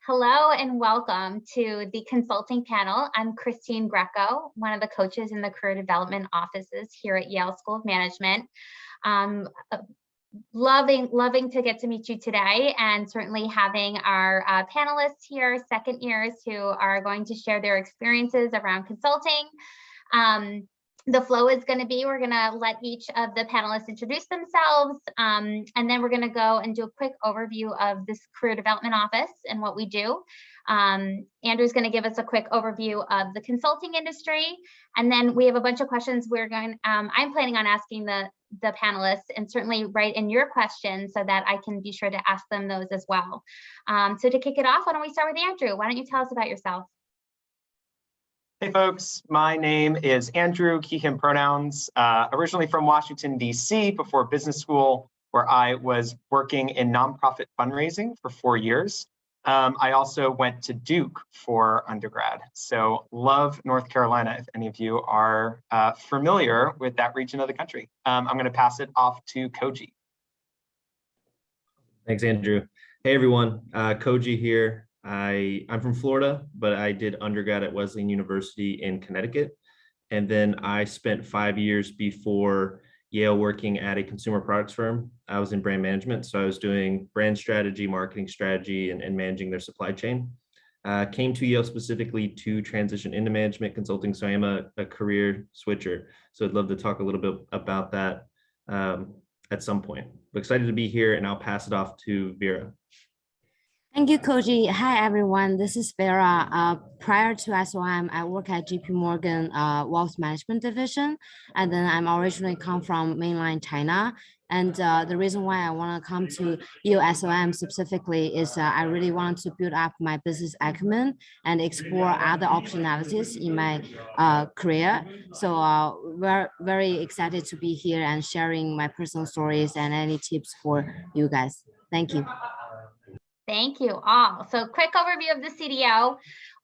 Hello and welcome to the consulting panel. I'm Christine Greco, one of the coaches in the career development offices here at Yale School of Management. Loving to get to meet you today, and certainly having our panelists here, second years, who are going to share their experiences around consulting. The flow is going to be, we're going to let each of the panelists introduce themselves, and then we're going to go and do a quick overview of this career development office and what we do. Andrew's going to give us a quick overview of the consulting industry, and then we have a bunch of questions I'm planning on asking the panelists, and certainly write in your questions so that I can be sure to ask them those as well. So to kick it off, why don't we start with Andrew? Why don't you tell us about yourself? Hey folks, my name is Andrew, he, him pronouns, originally from Washington, D.C. before business school, where I was working in nonprofit fundraising for 4 years. I also went to Duke for undergrad. So love North Carolina, if any of you are familiar with that region of the country. I'm going to pass it off to Koji. Thanks, Andrew. Hey everyone, Koji here. I'm from Florida, but I did undergrad at Wesleyan University in Connecticut. And then I spent 5 years before Yale working at a consumer products firm. I was in brand management. So I was doing brand strategy, marketing strategy, and managing their supply chain. Came to Yale specifically to transition into management consulting. So I am a career switcher. So I'd love to talk a little bit about that at some point. But excited to be here, and I'll pass it off to Vera. Thank you, Koji. Hi, everyone. This is Vera. Prior to SOM, I work at JP Morgan Wealth Management Division, and then I'm originally come from mainland China. And the reason why I want to come to SOM specifically is I really want to build up my business acumen and explore other optionalities in my career. So we're very excited to be here and sharing my personal stories and any tips for you guys. Thank you. Thank you all. So quick overview of the CDO.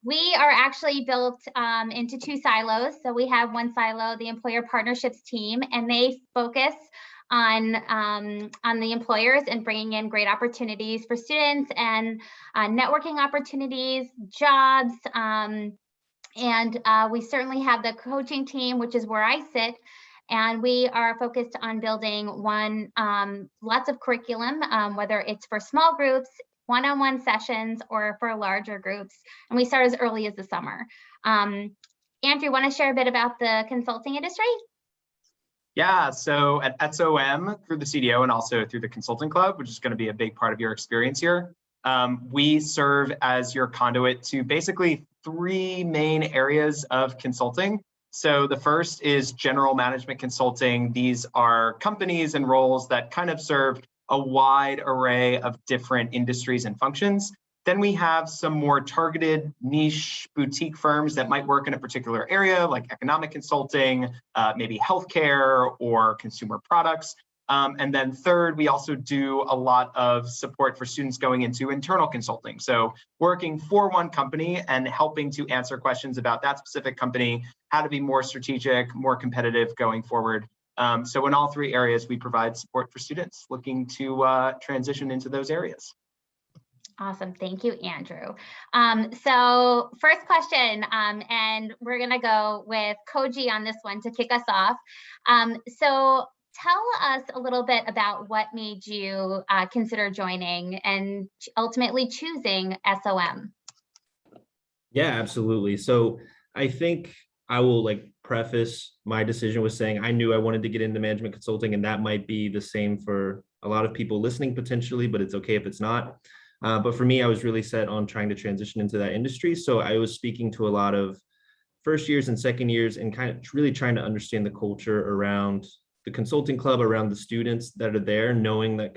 We are actually built into 2 silos. So we have one silo, the employer partnerships team, and they focus on the employers and bringing in great opportunities for students and networking opportunities, jobs. And we certainly have the coaching team, which is where I sit. And we are focused on building lots of curriculum, whether it's for small groups, one-on-one sessions, or for larger groups. And we start as early as the summer. Andrew, want to share a bit about the consulting industry? Yeah, so at SOM, through the CDO and also through the Consulting Club, which is going to be a big part of your experience here, we serve as your conduit to basically 3 main areas of consulting. So the first is general management consulting. These are companies and roles that kind of serve a wide array of different industries and functions. Then we have some more targeted niche boutique firms that might work in a particular area, like economic consulting, maybe healthcare or consumer products. And then third, we also do a lot of support for students going into internal consulting. So working for one company and helping to answer questions about that specific company, how to be more strategic, more competitive going forward. So in all 3 areas, we provide support for students looking to transition into those areas. Awesome. Thank you, Andrew. So first question, and we're going to go with Koji on this one to kick us off. So tell us a little bit about what made you consider joining and ultimately choosing SOM. Yeah, absolutely. So I think I will preface my decision with saying I knew I wanted to get into management consulting, and that might be the same for a lot of people listening potentially, but it's okay if it's not. But for me, I was really set on trying to transition into that industry. So I was speaking to a lot of first years and second years and kind of really trying to understand the culture around the consulting club, around the students that are there, knowing that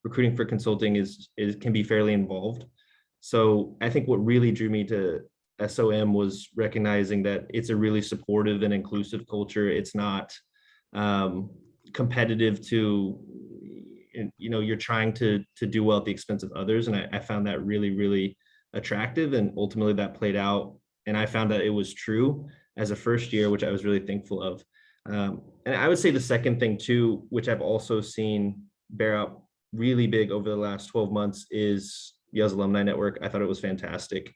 recruiting for consulting can be fairly involved. So I think what really drew me to SOM was recognizing that it's a really supportive and inclusive culture. It's not competitive to, you're trying to do well at the expense of others. And I found that really, really attractive. And ultimately that played out. And I found that it was true as a first year, which I was really thankful of. And I would say the second thing too, which I've also seen bear out really big over the last 12 months, is Yale's Alumni Network. I thought it was fantastic.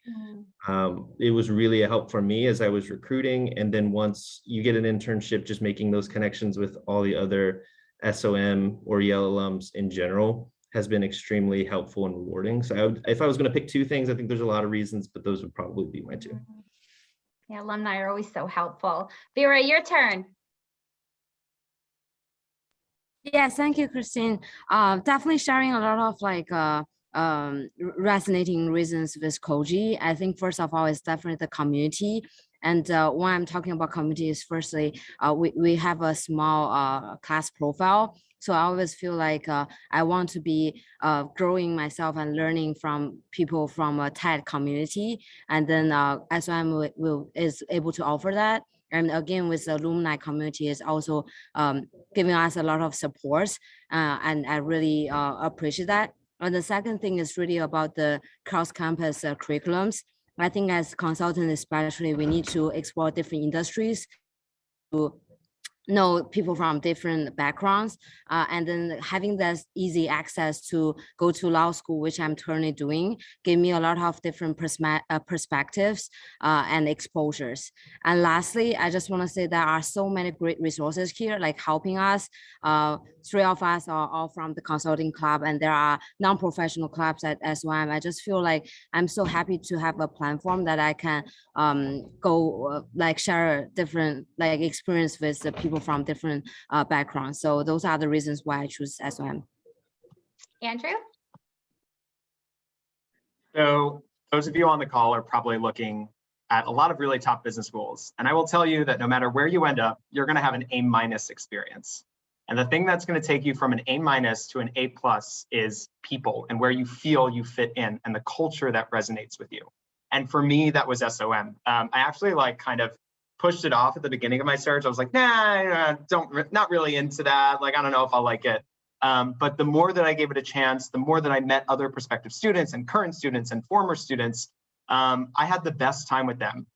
Mm. It was really a help for me as I was recruiting. And then once you get an internship, just making those connections with all the other SOM or Yale alums in general has been extremely helpful and rewarding. So if I was going to pick two things, I think there's a lot of reasons, but those would probably be my two. Yeah, alumni are always so helpful. Vera, your turn. Yes, thank you, Christine. Definitely sharing a lot of resonating reasons with Koji. I think first of all, it's definitely the community. And when I'm talking about community is firstly, we have a small class profile. So I always feel like I want to be growing myself and learning from people from a TED community. And then SOM is able to offer that. And again, with the alumni community is also giving us a lot of support. And I really appreciate that. And the second thing is really about the cross-campus curriculums. I think as consultants, especially, we need to explore different industries to know people from different backgrounds, and then having this easy access to go to law school, which I'm currently doing, gave me a lot of different perspectives and exposures. And lastly, I just want to say there are so many great resources here, like helping us. Three of us are all from the consulting club, and there are non-professional clubs at SOM. I just feel like I'm so happy to have a platform that I can go share different experience with the people from different backgrounds. So those are the reasons why I choose SOM. Andrew? So those of you on the call are probably looking at a lot of really top business schools. And I will tell you that no matter where you end up, you're going to have an A- experience. And the thing that's going to take you from an A- to an A+ is people and where you feel you fit in and the culture that resonates with you. And for me, that was SOM. I actually kind of pushed it off at the beginning of my search. I was like, nah, not really into that. I don't know if I'll like it. But the more that I gave it a chance, the more that I met other prospective students and current students and former students, I had the best time with them.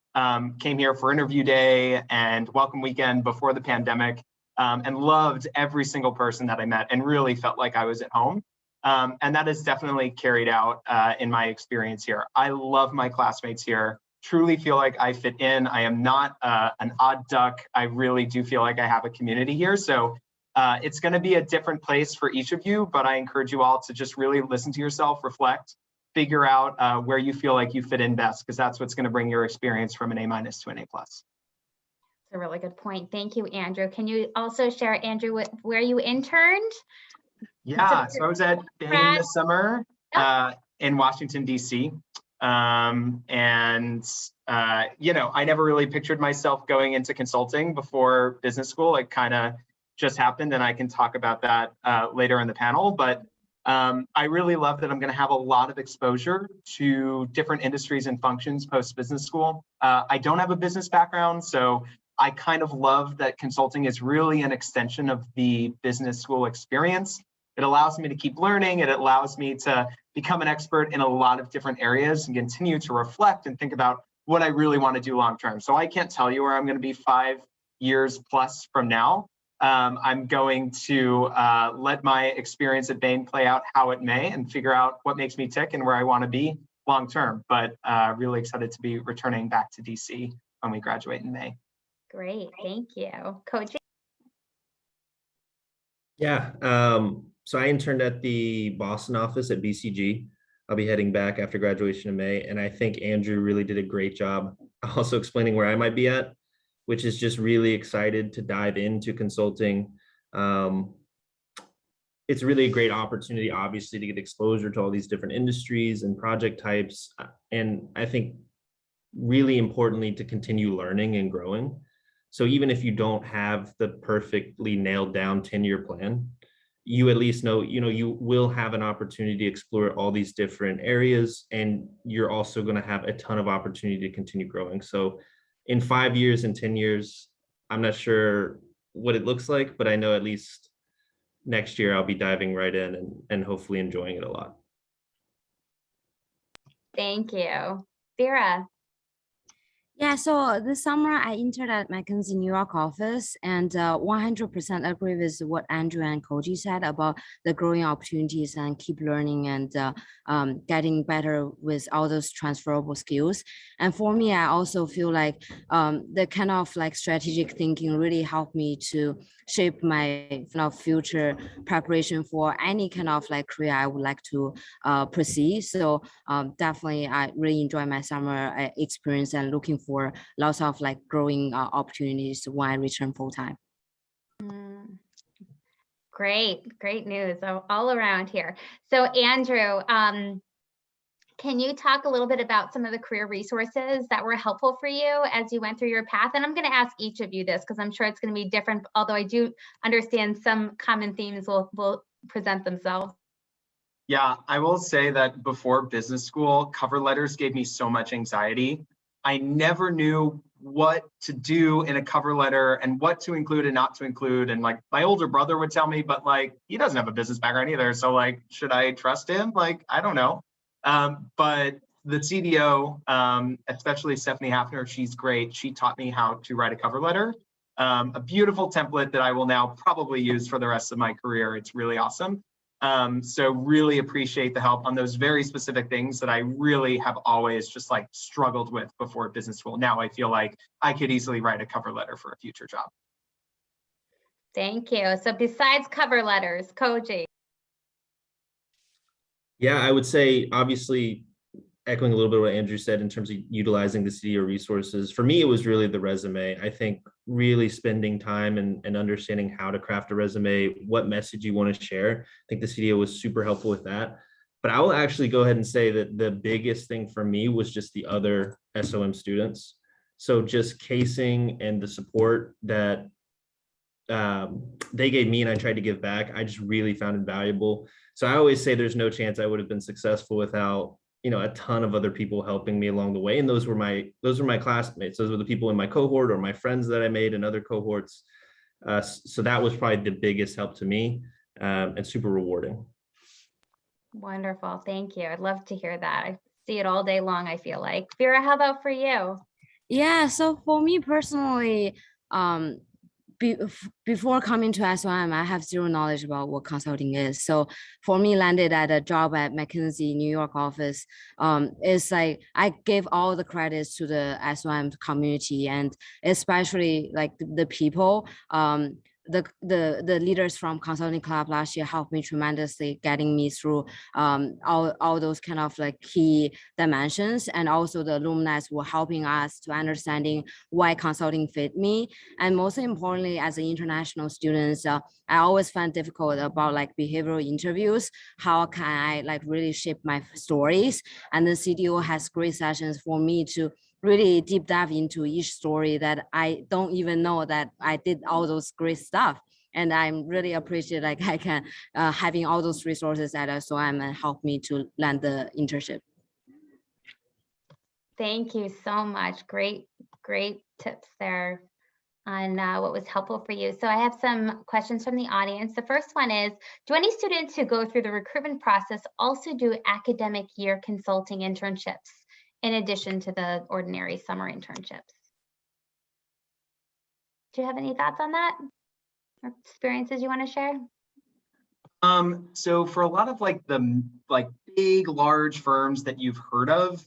Came here for interview day and welcome weekend before the pandemic, and loved every single person that I met and really felt like I was at home. And that is definitely carried out in my experience here. I love my classmates here, truly feel like I fit in. I am not an odd duck. I really do feel like I have a community here. So it's going to be a different place for each of you, but I encourage you all to just really listen to yourself, reflect, figure out where you feel like you fit in best, because that's what's going to bring your experience from an A- to an A+. That's a really good point. Thank you, Andrew. Can you also share, Andrew, where you interned? Yeah, so I was at Bain this summer in Washington, D.C. I never really pictured myself going into consulting before business school. It kind of just happened, and I can talk about that later in the panel. But I really love that I'm going to have a lot of exposure to different industries and functions post-business school. I don't have a business background, so I kind of love that consulting is really an extension of the business school experience. It allows me to keep learning. It allows me to become an expert in a lot of different areas and continue to reflect and think about what I really want to do long term. So I can't tell you where I'm going to be 5 years plus from now. I'm going to let my experience at Bain play out how it may and figure out what makes me tick and where I want to be long term. But really excited to be returning back to DC when we graduate in May. Great, thank you. Coach? Yeah, so I interned at the Boston office at BCG. I'll be heading back after graduation in May. And I think Andrew really did a great job also explaining where I might be at, which is just really excited to dive into consulting. It's really a great opportunity, obviously, to get exposure to all these different industries and project types. And I think really importantly, to continue learning and growing. So even if you don't have the perfectly nailed down 10-year plan, you at least know, you will have an opportunity to explore all these different areas, and you're also going to have a ton of opportunity to continue growing. So in 5 years and 10 years, I'm not sure what it looks like, but I know at least next year I'll be diving right in and hopefully enjoying it a lot. Thank you. Vera? Yeah, so this summer I interned at McKinsey New York office, and 100% agree with what Andrew and Koji said about the growing opportunities and keep learning and getting better with all those transferable skills. And for me, I also feel like the kind of like strategic thinking really helped me to shape my future preparation for any kind of like career I would like to proceed. So definitely, I really enjoy my summer experience and looking for lots of like growing opportunities when I return full time. Great news all around here. So Andrew, can you talk a little bit about some of the career resources that were helpful for you as you went through your path? And I'm going to ask each of you this because I'm sure it's going to be different, although I do understand some common themes will present themselves. Yeah, I will say that before business school, cover letters gave me so much anxiety. I never knew what to do in a cover letter and what to include and not to include. And like my older brother would tell me, but like he doesn't have a business background either. So like, should I trust him? Like, I don't know. But the CDO, especially Stephanie Hafner, she's great. She taught me how to write a cover letter. A beautiful template that I will now probably use for the rest of my career. It's really awesome. So really appreciate the help on those very specific things that I really have always just like struggled with before business school. Now I feel like I could easily write a cover letter for a future job. Thank you. So besides cover letters, Koji. Yeah, I would say obviously echoing a little bit what Andrew said in terms of utilizing the CDO resources. For me, it was really the resume. I think really spending time and understanding how to craft a resume, what message you want to share. I think the CDO was super helpful with that. But I will actually go ahead and say that the biggest thing for me was just the other SOM students. So just casing and the support that they gave me and I tried to give back, I just really found invaluable. So I always say there's no chance I would have been successful without a ton of other people helping me along the way. And those were my classmates. Those were the people in my cohort or my friends that I made in other cohorts. So that was probably the biggest help to me and super rewarding. Wonderful. Thank you. I'd love to hear that. I see it all day long, I feel like. Vera, how about for you? Yeah, so for me personally, before coming to SOM, I have zero knowledge about what consulting is. So for me, landed at a job at McKinsey New York office, it's like I gave all the credits to the SOM community and especially like the people. The leaders from consulting club last year helped me tremendously, getting me through all those kind of like key dimensions, and also the alumni were helping us to understanding why consulting fit me. And most importantly, as an international student, I always find difficult about like behavioral interviews. How can I like really shape my stories? And the CDO has great sessions for me to really deep dive into each story that I don't even know that I did all those great stuff. And I'm really appreciate like I can having all those resources at SOM and help me to land the internship. Thank you so much. Great tips there on what was helpful for you. So I have some questions from the audience. The first one is, do any students who go through the recruitment process also do academic year consulting internships in addition to the ordinary summer internships? Do you have any thoughts on that or experiences you want to share? So for a lot of like the big, large firms that you've heard of,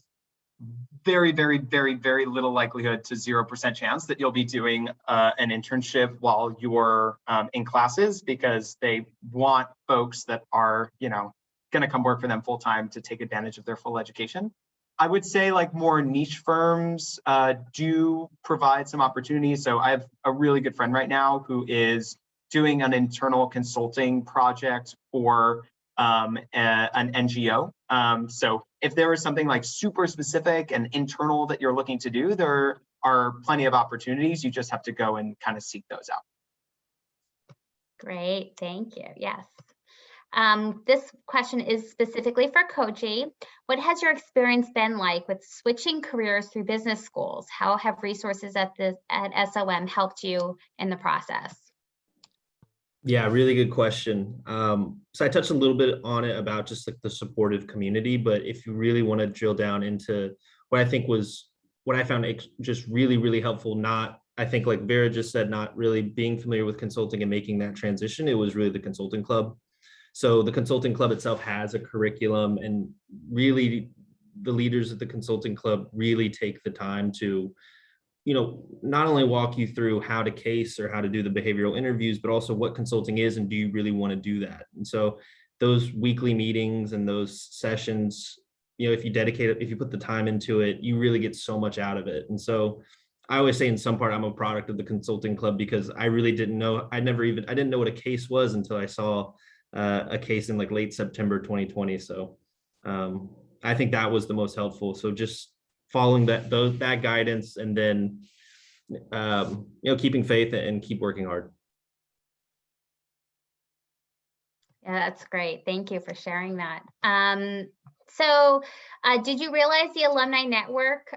very little likelihood to 0% chance that you'll be doing an internship while you're in classes, because they want folks that are, going to come work for them full time to take advantage of their full education. I would say like more niche firms do provide some opportunities. So I have a really good friend right now who is doing an internal consulting project for an NGO. So if there is something like super specific and internal that you're looking to do, there are plenty of opportunities. You just have to go and kind of seek those out. Great, thank you. Yes. This question is specifically for Koji. What has your experience been like with switching careers through business schools? How have resources at SOM helped you in the process? Yeah, really good question. So I touched a little bit on it about just like the supportive community, but if you really want to drill down into what I think was what I found just really, really helpful, I think like Vera just said, not really being familiar with consulting and making that transition, it was really the consulting club. So the consulting club itself has a curriculum, and really the leaders of the consulting club really take the time to, not only walk you through how to case or how to do the behavioral interviews, but also what consulting is and do you really want to do that? And so those weekly meetings and those sessions, if you put the time into it, you really get so much out of it. And so I always say in some part, I'm a product of the consulting club, because I really didn't know, I didn't know what a case was until I saw a case in like late September 2020. So I think that was the most helpful. So just following that guidance, and then keeping faith and keep working hard. Yeah, that's great. Thank you for sharing that. So did you realize the Alumni Network,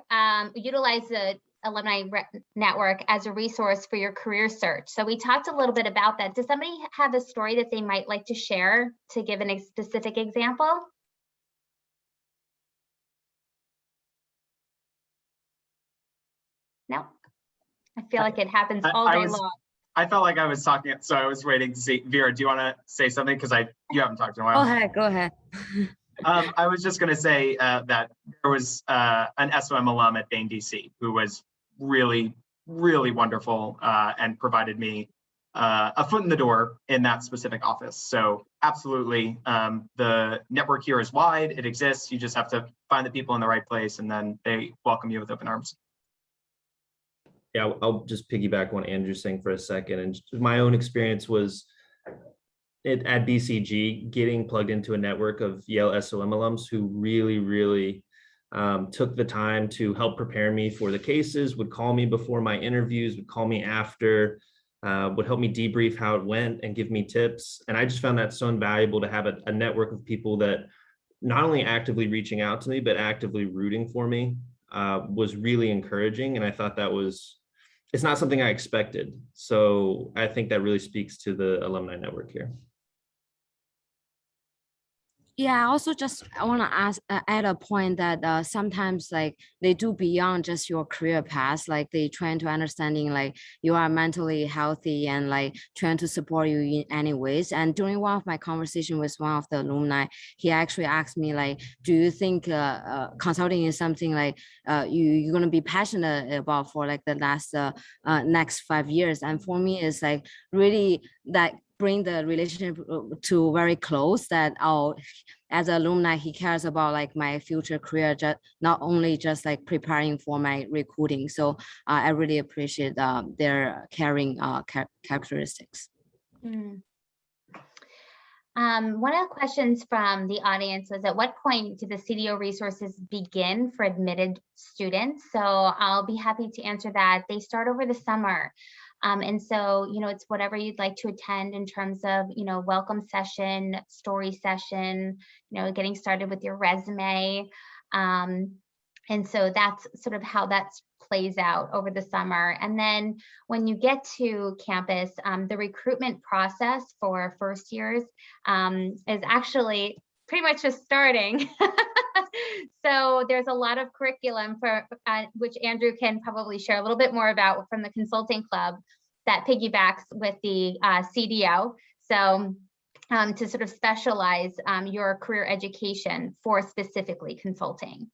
utilize the Alumni Network as a resource for your career search? So we talked a little bit about that. Does somebody have a story that they might like to share to give a specific example? No, I feel like it happens all day long. I felt like I was talking, so I was waiting to see. Vera, do you want to say something? Because you haven't talked in a while. Go ahead. I was just going to say that there was an SOM alum at Bain DC who was really, really wonderful and provided me a foot in the door in that specific office. So absolutely, the network here is wide. It exists. You just have to find the people in the right place, and then they welcome you with open arms. Yeah, I'll just piggyback on Andrew's saying for a second. And my own experience was at BCG, getting plugged into a network of Yale SOM alums who really, really took the time to help prepare me for the cases, would call me before my interviews, would call me after, would help me debrief how it went and give me tips. And I just found that so invaluable to have a network of people that not only actively reaching out to me, but actively rooting for me was really encouraging. And I thought it's not something I expected. So I think that really speaks to the alumni network here. Yeah, I also I want to add a point that sometimes like they do beyond just your career path, like they trying to understanding like you are mentally healthy and like trying to support you in any ways. And during one of my conversation with one of the alumni, he actually asked me like, do you think consulting is something like you're going to be passionate about for like the next 5 years? And for me, it's like really that bring the relationship to very close, that as an alumni, he cares about like my future career, not only just like preparing for my recruiting. So I really appreciate their caring characteristics. One of the questions from the audience was, at what point do the CDO resources begin for admitted students? So I'll be happy to answer that. They start over the summer. And so, it's whatever you'd like to attend in terms of, welcome session, story session, getting started with your resume. And so that's sort of how that plays out over the summer. And then when you get to campus, the recruitment process for first years is actually pretty much just starting. So there's a lot of curriculum for which Andrew can probably share a little bit more about from the consulting club that piggybacks with the CDO. So to sort of specialize your career education for specifically consulting.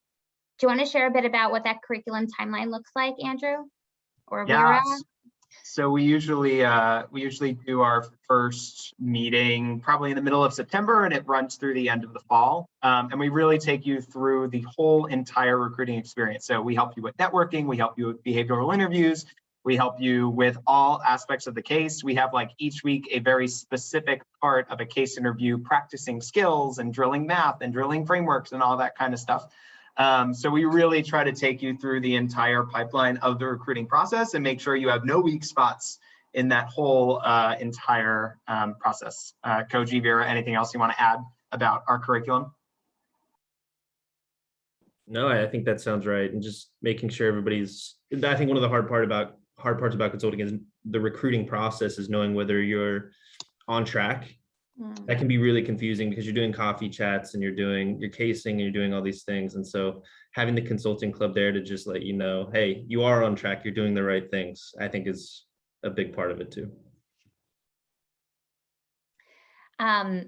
Do you want to share a bit about what that curriculum timeline looks like, Andrew or Vera? So we usually do our first meeting probably in the middle of September, and it runs through the end of the fall. And we really take you through the whole entire recruiting experience. So we help you with networking, we help you with behavioral interviews, we help you with all aspects of the case. We have like each week a very specific part of a case interview, practicing skills and drilling math and drilling frameworks and all that kind of stuff. So we really try to take you through the entire pipeline of the recruiting process and make sure you have no weak spots in that whole entire process. Koji, Vera, anything else you want to add about our curriculum? No, I think that sounds right. And just making sure I think one of the hard parts about consulting is the recruiting process, is knowing whether you're on track that can be really confusing because you're doing coffee chats and you're casing and you're doing all these things. And so having the consulting club there to just let you know, hey, you are on track, you're doing the right things, I think is a big part of it too.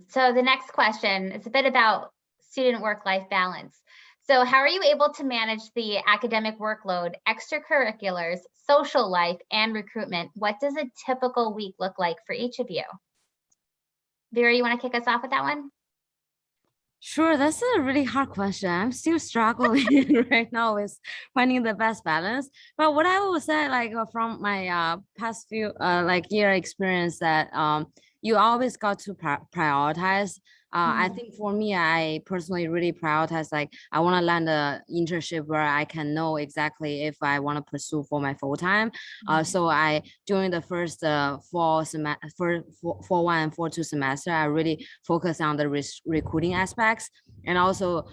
So the next question is a bit about student work-life balance. So how are you able to manage the academic workload, extracurriculars, social life, and recruitment? What does a typical week look like for each of you? Vera, you want to kick us off with that one? Sure, that's a really hard question. I'm still struggling right now with finding the best balance. But what I would say, like from my past few year experience, that you always got to prioritize. I think for me, I personally really prioritize, like I want to land a internship where I can know exactly if I want to pursue for my full time. So I, during the first fall one and fall two semester, I really focus on the recruiting aspects. And also,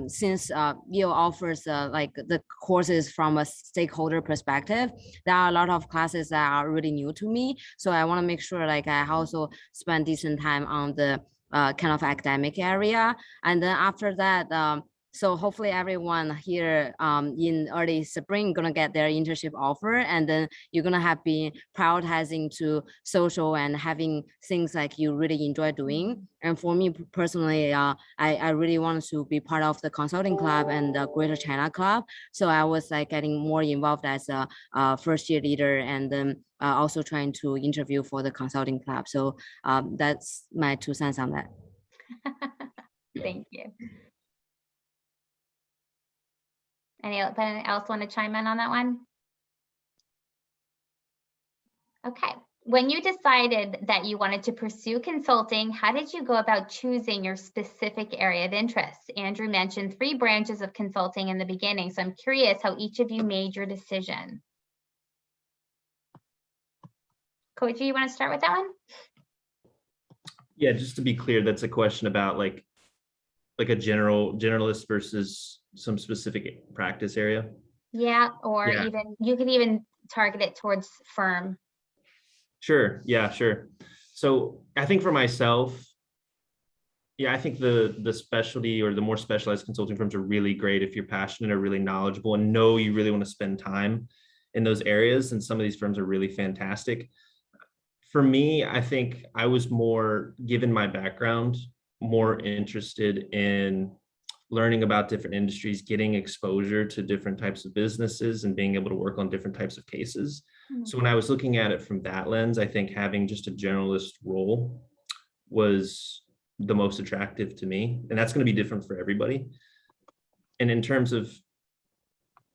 since Yale offers like the courses from a stakeholder perspective, there are a lot of classes that are really new to me. So I want to make sure like I also spend decent time on the kind of academic area. And then after that, so hopefully everyone here in early spring gonna get their internship offer, and then you're gonna have been prioritizing to social and having things like you really enjoy doing. And for me personally, I really wanted to be part of the consulting club and the Greater China Club. So I was like getting more involved as a first year leader, and then also trying to interview for the consulting club. So that's my 2 cents on that. Thank you. Anyone else want to chime in on that one? Okay. When you decided that you wanted to pursue consulting, how did you go about choosing your specific area of interest? Andrew mentioned 3 branches of consulting in the beginning, so I'm curious how each of you made your decision. Koji, you want to start with that one? Yeah, just to be clear, that's a question about like a generalist versus some specific practice area. Yeah, or even you could even target it towards firm. Sure. Yeah, sure. So I think for myself, yeah, I think the specialty or the more specialized consulting firms are really great if you're passionate or really knowledgeable and know you really want to spend time in those areas. And some of these firms are really fantastic. For me, I think I was more, given my background, more interested in learning about different industries, getting exposure to different types of businesses and being able to work on different types of cases. So when I was looking at it from that lens, I think having just a generalist role was the most attractive to me. And that's going to be different for everybody. And in terms of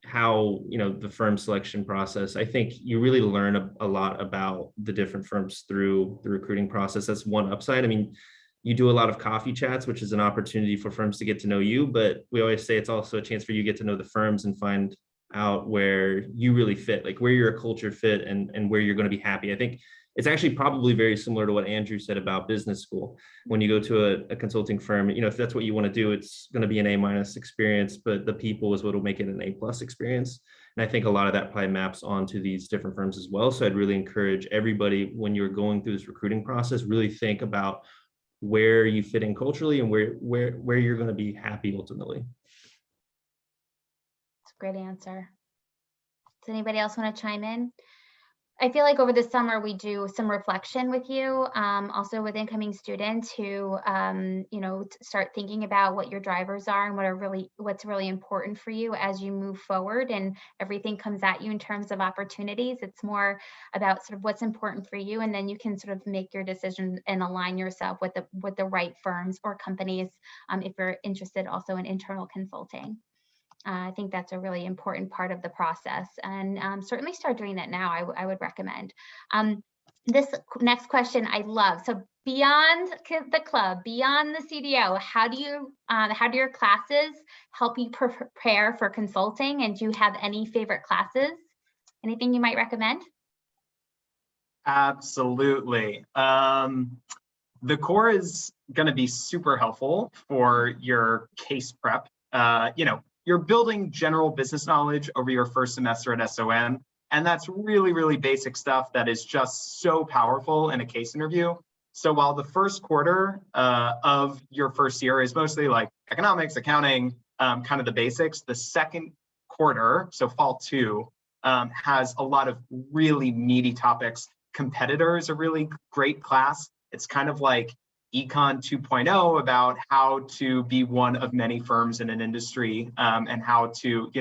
how, the firm selection process, I think you really learn a lot about the different firms through the recruiting process. That's one upside. I mean, you do a lot of coffee chats, which is an opportunity for firms to get to know you, but we always say it's also a chance for you to get to know the firms and find out where you really fit, like where you're a culture fit and where you're going to be happy. I think it's actually probably very similar to what Andrew said about business school. When you go to a consulting firm, if that's what you want to do, it's going to be an A- experience, but the people is what will make it an A+ experience. And I think a lot of that probably maps onto these different firms as well. So I'd really encourage everybody, when you're going through this recruiting process, really think about where you fit in culturally and where you're going to be happy ultimately. That's a great answer. Does anybody else want to chime in? I feel like over the summer we do some reflection with you, also with incoming students who, start thinking about what your drivers are and what's really important for you as you move forward, and everything comes at you in terms of opportunities. It's more about sort of what's important for you, and then you can sort of make your decision and align yourself with the right firms or companies if you're interested also in internal consulting. I think that's a really important part of the process, and certainly start doing that now. I would recommend. This next question I love. So beyond the club, beyond the CDO, how do your classes help you prepare for consulting? And do you have any favorite classes? Anything you might recommend? Absolutely. The core is going to be super helpful for your case prep. You're building general business knowledge over your first semester at SOM, and that's really, really basic stuff that is just so powerful in a case interview. So while the first quarter of your first year is mostly like economics, accounting, kind of the basics, the second quarter, so fall 2, has a lot of really meaty topics. Competitor is a really great class. It's kind of like Econ 2.0 about how to be one of many firms in an industry, and how to,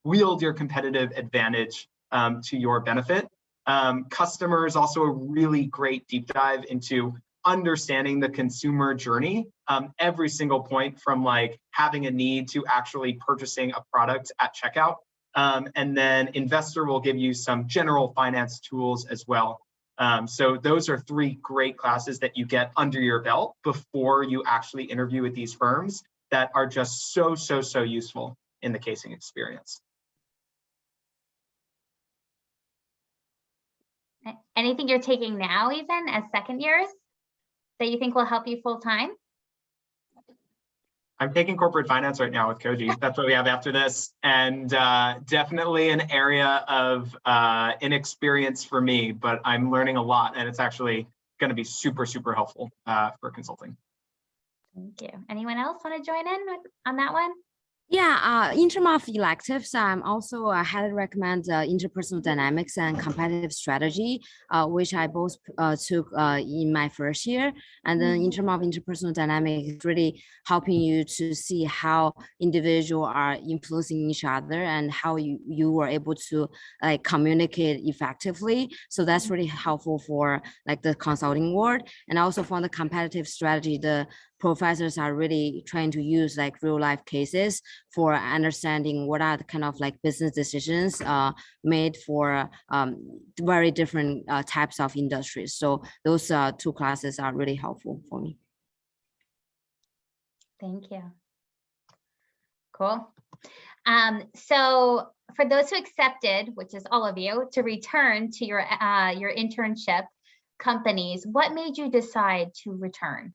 wield your competitive advantage to your benefit. Customer is also a really great deep dive into understanding the consumer journey, every single point from like having a need to actually purchasing a product at checkout. And then investor will give you some general finance tools as well. So those are 3 great classes that you get under your belt before you actually interview with these firms that are just so useful in the casing experience. Anything you're taking now, even as second years, that you think will help you full time? I'm taking corporate finance right now with Koji. That's what we have after this. And definitely an area of inexperience for me, but I'm learning a lot, and it's actually going to be super helpful for consulting. Thank you. Anyone else want to join in on that one? Yeah, in terms of electives, I'm also highly recommend interpersonal dynamics and competitive strategy, which I both took in my first year. And then in terms of interpersonal dynamics, it's really helping you to see how individuals are influencing each other and how you were able to like communicate effectively. So that's really helpful for like the consulting world. And also for the competitive strategy, the professors are really trying to use like real life cases for understanding what are the kind of like business decisions made for very different types of industries. So those 2 classes are really helpful for me. Thank you. Cool. So for those who accepted, which is all of you, to return to your internship companies, what made you decide to return?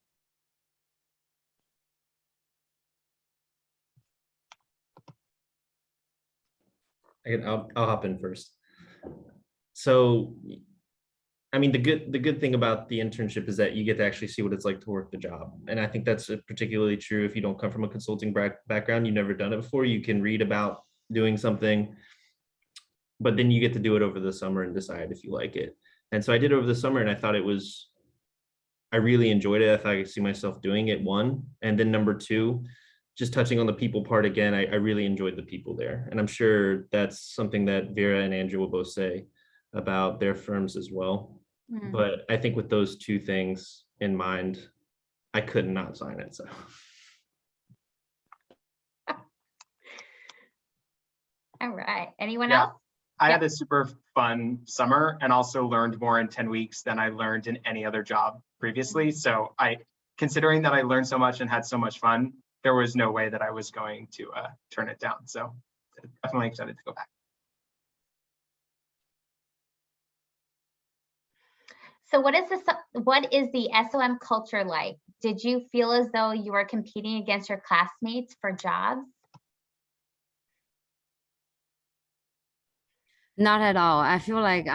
I'll hop in first. So, I mean, the good thing about the internship is that you get to actually see what it's like to work the job. And I think that's particularly true if you don't come from a consulting background, you've never done it before. You can read about doing something, but then you get to do it over the summer and decide if you like it. And so I did it over the summer, and I thought I really enjoyed it. I thought I could see myself doing it, 1. And then number 2, just touching on the people part again, I really enjoyed the people there. And I'm sure that's something that Vera and Andrew will both say about their firms as well. But I think with those 2 things in mind, I could not sign it. So. All right. Anyone else? I had a super fun summer and also learned more in 10 weeks than I learned in any other job previously. So considering that I learned so much and had so much fun, there was no way that I was going to turn it down. So definitely excited to go back. So what is the SOM culture like? Did you feel as though you were competing against your classmates for jobs? Not at all. I feel like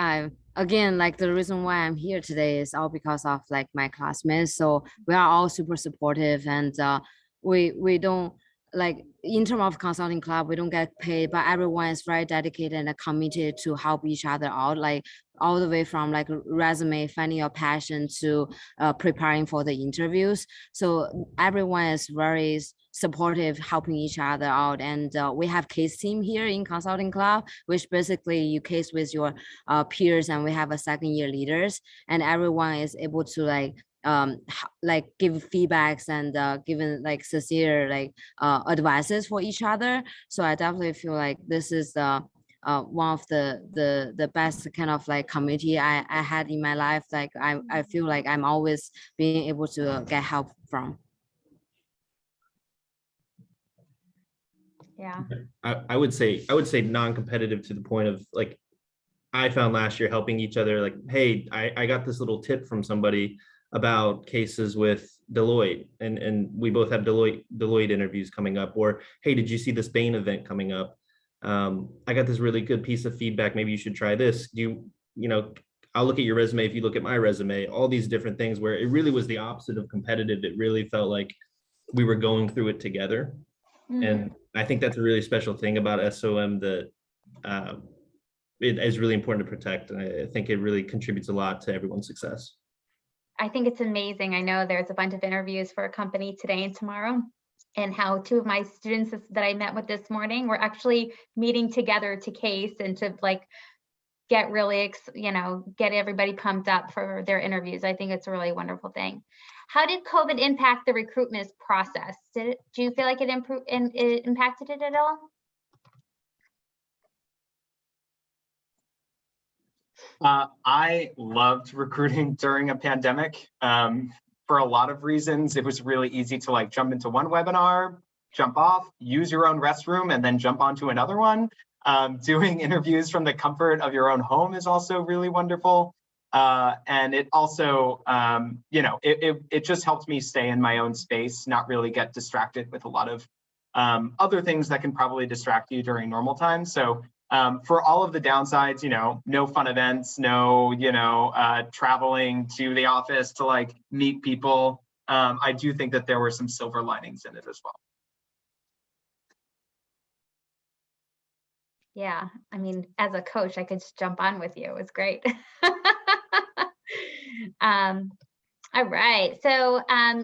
again, like the reason why I'm here today is all because of like my classmates. So we are all super supportive, and we don't like in terms of consulting club, we don't get paid, but everyone is very dedicated and committed to help each other out, like all the way from like resume, finding your passion to preparing for the interviews. So everyone is very supportive, helping each other out. And we have case team here in consulting club, which basically you case with your peers, and we have a 2nd year leaders, and everyone is able to like give feedbacks and given like sincere like advices for each other. So I definitely feel like this is one of the best kind of like community I had in my life. Like I feel like I'm always being able to get help from. Yeah. I would say non-competitive to the point of like, I found last year helping each other, like, hey, I got this little tip from somebody about cases with Deloitte, and we both have Deloitte interviews coming up, or hey, did you see this Bain event coming up? I got this really good piece of feedback, maybe you should try this. You know, I'll look at your resume, if you look at my resume, all these different things where it really was the opposite of competitive. It really felt like we were going through it together. And I think that's a really special thing about SOM that it is really important to protect. And I think it really contributes a lot to everyone's success. I think it's amazing. I know there's a bunch of interviews for a company today and tomorrow, and how two of my students that I met with this morning were actually meeting together to case and to like get really, get everybody pumped up for their interviews. I think it's a really wonderful thing. How did COVID impact the recruitment process? Do you feel like it impacted it at all? I loved recruiting during a pandemic for a lot of reasons. It was really easy to like jump into one webinar, jump off, use your own restroom, and then jump onto another one. Doing interviews from the comfort of your own home is also really wonderful. And it also, it just helped me stay in my own space, not really get distracted with a lot of other things that can probably distract you during normal times. So for all of the downsides, no fun events, no, traveling to the office to like meet people. I do think that there were some silver linings in it as well. Yeah, I mean, as a coach, I could just jump on with you. It was great. All right. So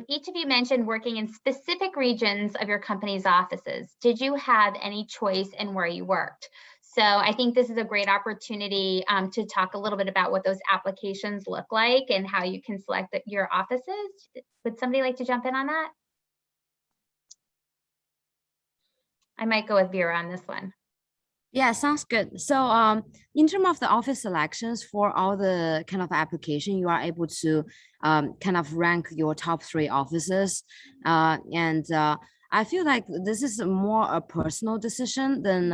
each of you mentioned working in specific regions of your company's offices. Did you have any choice in where you worked? So I think this is a great opportunity to talk a little bit about what those applications look like and how you can select your offices. Would somebody like to jump in on that? I might go with Vera on this one. Yeah, sounds good. So in terms of the office selections for all the kind of application, you are able to kind of rank your top 3 offices. I feel like this is more a personal decision than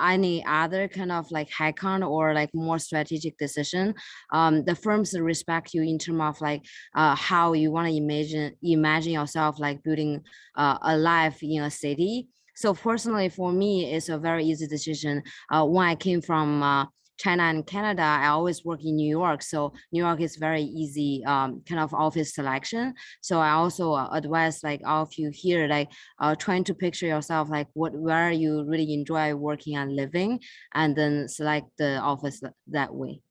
any other kind of like hack-on or like more strategic decision. The firms respect you in terms of like how you want to imagine yourself like building a life in a city. So personally, for me, it's a very easy decision. When I came from China and Canada, I always work in New York. So New York is very easy kind of office selection. So I also advise like all of you here, like trying to picture yourself like where you really enjoy working and living, and then select the office that way.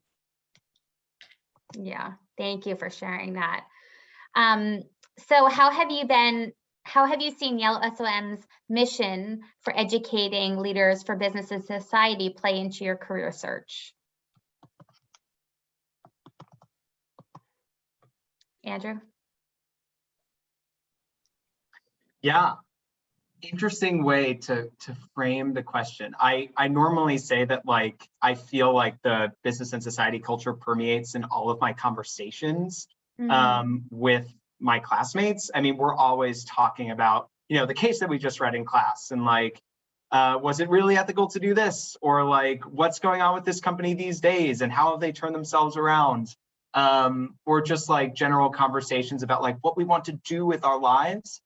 Yeah, thank you for sharing that. So how have you seen Yale SOM's mission for educating leaders for business and society play into your career search? Andrew? Yeah, interesting way to frame the question. I normally say that like, I feel like the business and society culture permeates in all of my conversations with my classmates. I mean, we're always talking about, the case that we just read in class and like, was it really ethical to do this? Or like, what's going on with this company these days and how have they turned themselves around? Or just like general conversations about like what we want to do with our lives.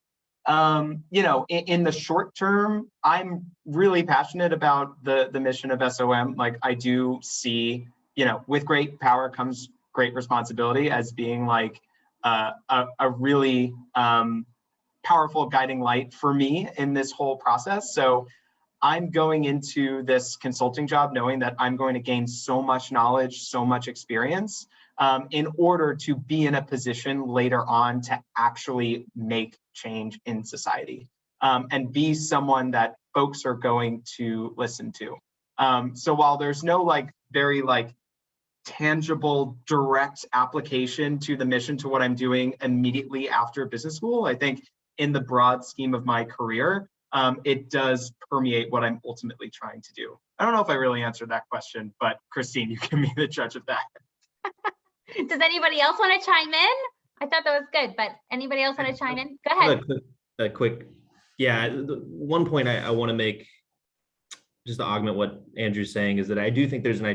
In the short term, I'm really passionate about the mission of SOM. Like I do see, with great power comes great responsibility as being like, a really powerful guiding light for me in this whole process. So I'm going into this consulting job knowing that I'm going to gain so much knowledge, so much experience in order to be in a position later on to actually make change in society and be someone that folks are going to listen to. So while there's no like very like tangible, direct application to the mission, to what I'm doing immediately after business school, I think in the broad scheme of my career, it does permeate what I'm ultimately trying to do. I don't know if I really answered that question, but Christine, you can be the judge of that. Does anybody else want to chime in? I thought that was good, but anybody else want to chime in? Go ahead. A quick, yeah, one point I want to make, just to augment what Andrew's saying, is that I do think there's an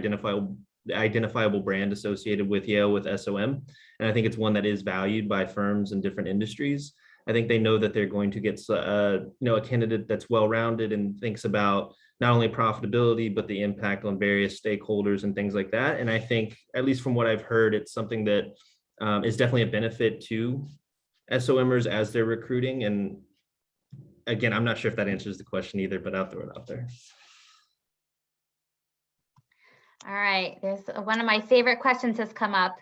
identifiable brand associated with Yale, with SOM. And I think it's one that is valued by firms in different industries. I think they know that they're going to get a candidate that's well-rounded and thinks about not only profitability, but the impact on various stakeholders and things like that. And I think, at least from what I've heard, it's something that is definitely a benefit to SOMers as they're recruiting. And again, I'm not sure if that answers the question either, but I'll throw it out there. All right, there's one of my favorite questions has come up.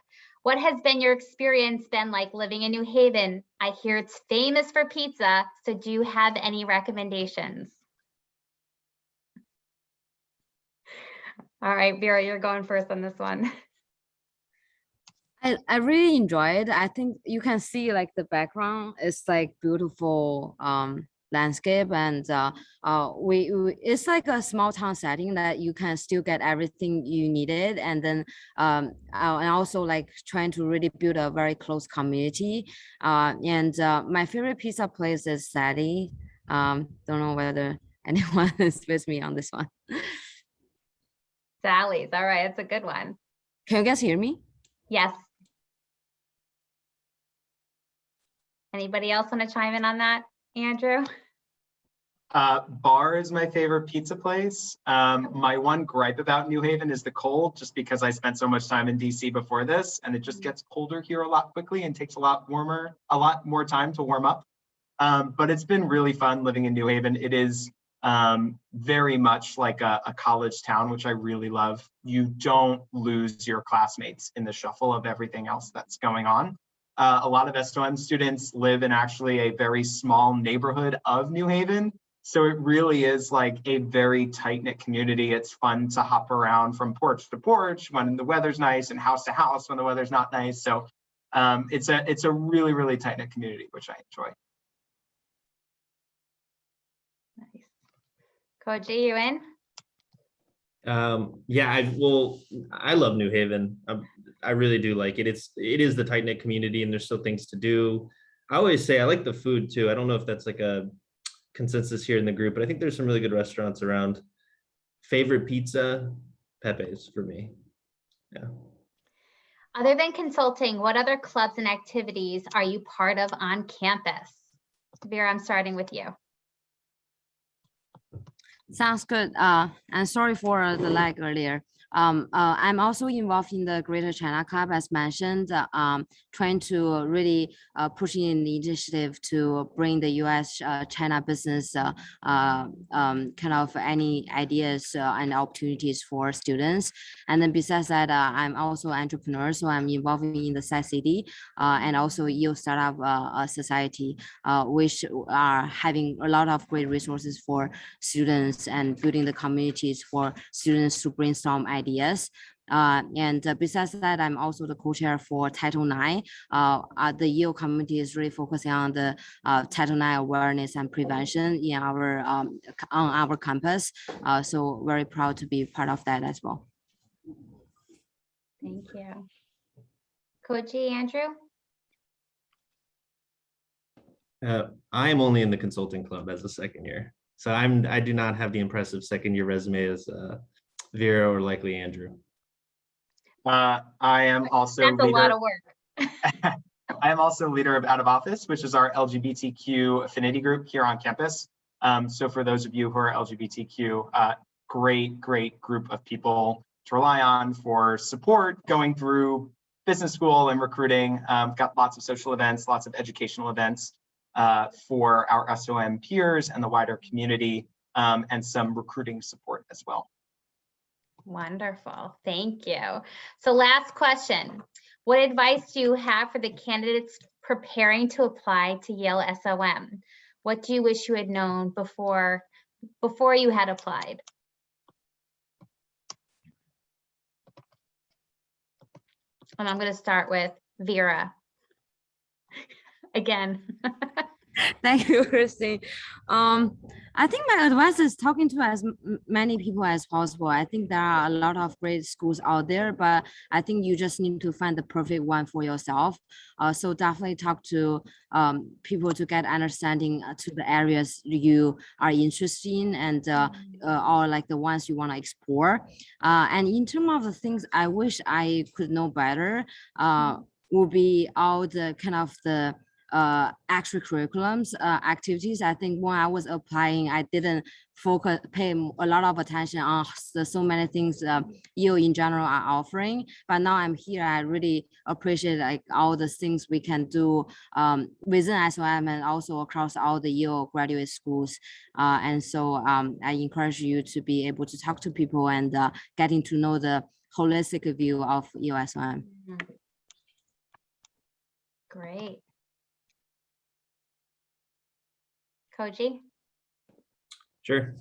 What has been your experience been like living in New Haven? I hear it's famous for pizza, so do you have any recommendations? All right, Vera, you're going first on this one. I really enjoy it. I think you can see like the background is like beautiful landscape, and we it's like a small town setting that you can still get everything you needed, and then and also like trying to really build a very close community. And my favorite pizza place is Sally. Don't know whether anyone is with me on this one. Sally's, all right, it's a good one. Can you guys hear me? Yes. Anybody else want to chime in on that, Andrew? Bar is my favorite pizza place. My one gripe about New Haven is the cold, just because I spent so much time in DC before this, and it just gets colder here a lot quickly and takes a lot more time to warm up. But it's been really fun living in New Haven. It is very much like a college town, which I really love. You don't lose your classmates in the shuffle of everything else that's going on. A lot of SOM students live in actually a very small neighborhood of New Haven. So it really is like a very tight-knit community. It's fun to hop around from porch to porch when the weather's nice, and house to house when the weather's not nice. So it's a really, really tight-knit community, which I enjoy. Nice. Koji, you in? Yeah, I love New Haven. I really do like it. It is the tight-knit community, and there's still things to do. I always say I like the food too. I don't know if that's like a consensus here in the group, but I think there's some really good restaurants around. Favorite pizza, Pepe's for me. Yeah. Other than consulting, what other clubs and activities are you part of on campus? Vera, I'm starting with you. Sounds good. And sorry for the lag earlier. I'm also involved in the Greater China Club, as mentioned, trying to really pushing an initiative to bring the U.S.-China business kind of any ideas and opportunities for students. And then besides that, I'm also an entrepreneur, so I'm involved in the SciCity and also Youth Startup Society, which are having a lot of great resources for students and building the communities for students to brainstorm ideas. And besides that, I'm also the co-chair for Title IX. The Yale community is really focusing on the Title IX awareness and prevention in on our campus. So very proud to be part of that as well. Thank you. Koji, Andrew? I am only in the consulting club as a second year. So I do not have the impressive second year resume as Vera or likely Andrew. I am also That's a lot of work. I am also leader of Out of Office, which is our LGBTQ affinity group here on campus. So for those of you who are LGBTQ, great group of people to rely on for support going through business school and recruiting. Got lots of social events, lots of educational events for our SOM peers and the wider community, and some recruiting support as well. Wonderful, thank you. So last question, what advice do you have for the candidates preparing to apply to Yale SOM? What do you wish you had known before you had applied? And I'm going to start with Vera. Again. Thank you, Christine. I think my advice is talking to as many people as possible. I think there are a lot of great schools out there, but I think you just need to find the perfect one for yourself. So definitely talk to people to get understanding to the areas you are interested in, and or like the ones you want to explore. And in terms of the things I wish I could know better, will be all the kind of the extracurriculums activities. I think when I was applying, I didn't pay a lot of attention on so many things you in general are offering. But now I'm here, I really appreciate like all the things we can do within SOM and also across all the Yale graduate schools. And so I encourage you to be able to talk to people and getting to know the holistic view of USOM. Great. Koji? Sure.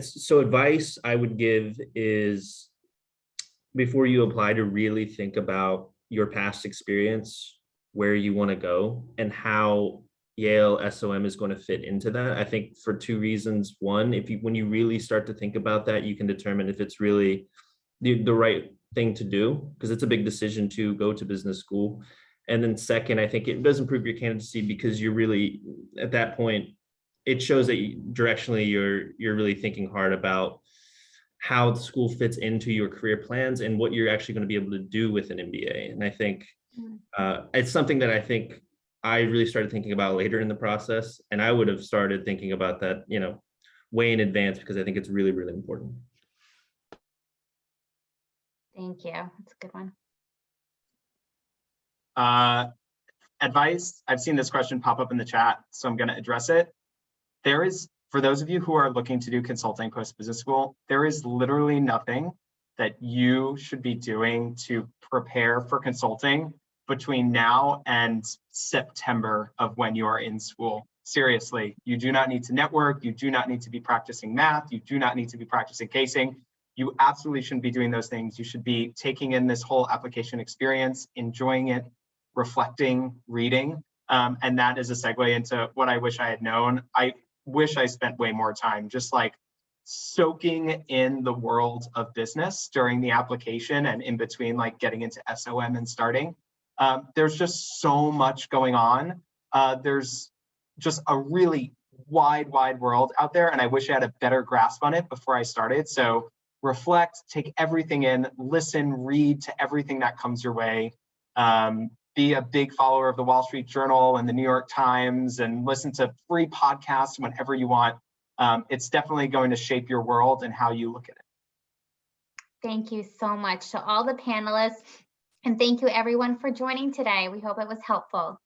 So advice I would give is before you apply to really think about your past experience, where you want to go and how Yale SOM is going to fit into that. I think for two reasons. One, when you really start to think about that, you can determine if it's really the right thing to do, because it's a big decision to go to business school. And then second, I think it does improve your candidacy because you're really, at that point, it shows that directionally you're really thinking hard about how the school fits into your career plans and what you're actually going to be able to do with an MBA. And I think it's something that I think I really started thinking about later in the process, and I would have started thinking about that, way in advance, because I think it's really, really important. Thank you. That's a good one. Advice, I've seen this question pop up in the chat, so I'm going to address it. There is, for those of you who are looking to do consulting post-business school, there is literally nothing that you should be doing to prepare for consulting between now and September of when you are in school. Seriously, you do not need to network. You do not need to be practicing math. You do not need to be practicing casing. You absolutely shouldn't be doing those things. You should be taking in this whole application experience, enjoying it, reflecting, reading. And that is a segue into what I wish I had known. I wish I spent way more time just like soaking in the world of business during the application and in between like getting into SOM and starting. There's just so much going on. There's just a really wide world out there, and I wish I had a better grasp on it before I started. So reflect, take everything in, listen, read to everything that comes your way. Be a big follower of the Wall Street Journal and the New York Times, and listen to free podcasts whenever you want. It's definitely going to shape your world and how you look at it. Thank you so much to all the panelists, and thank you everyone for joining today. We hope it was helpful.